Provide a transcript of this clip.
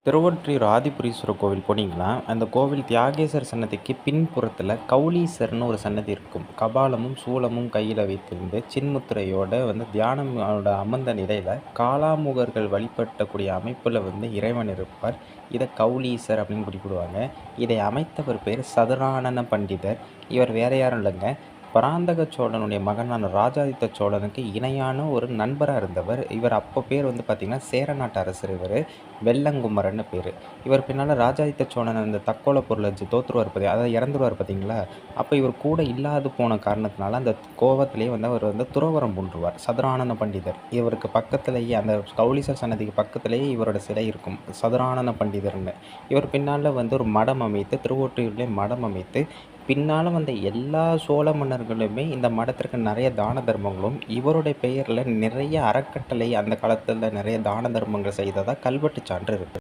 திருவொற்றியூர் ஆதிபுரீஸ்வரர் கோவில் போனீங்கன்னா, அந்த கோவில் தியாகேசர் சன்னதிக்கு பின்புறத்தில கௌலீஸ்வரர்ன்னு ஒரு சன்னதி இருக்கும். கபாலமும், சூலமும் கையில வைத்திருந்து, சின்முத்திரையோட தியானம் அமர்ந்த நிலையில, காலாமுகர்கள் வழிபடக்கூடிய அமைப்புல இறைவன் இருப்பார். இத கௌலீசர் அப்படின்னு குறிப்பிடுவாங்க. இதை அமைத்தவர் பேர் சதுரானன பண்டிதர். இவர் வேற யாரும் இல்லங்க. பராந்தக சோழனுடைய மகனான ராஜாதித்த சோழனுக்கு இணையான ஒரு நண்பரா இருந்தவர். இவர் அப்போ பேர் பார்த்தீங்கன்னா, சேர நாட்டு அரசர் இவரு. வெள்ளங்குமரன்னு பேரு. இவர் பின்னால ராஜாதித்த சோழன் அந்த தக்கோல போர்ல தோத்துருவாரு அதாவது இறந்துருவாரு பார்த்தீங்களா? அப்ப இவர் கூட இல்லாது போன காரணத்தினால, அந்த கோவத்திலேயே அவர் துறவறம் பூண்டுருவார். சதுரானன பண்டிதர். இவருக்கு பக்கத்திலேயே அந்த கௌலீசர் சன்னதிக்கு பக்கத்திலேயே இவரோட சிலை இருக்கும். சதுரானன பண்டிதர்ன்னு. இவர் பின்னால ஒரு மடம் அமைத்து, திருவொற்றியூர்லயே மடம் அமைத்து, பின்னால வந்த எல்லா சோழ மன்னர்களுமே இந்த மடத்திற்கு நெறைய தான தர்மங்களும், இவருடைய பெயர்ல நிறைய அறக்கட்டளை அந்த காலத்துல நெறைய தான தர்மங்கள் செய்ததா கல்வெட்டு சான்று இருக்கு.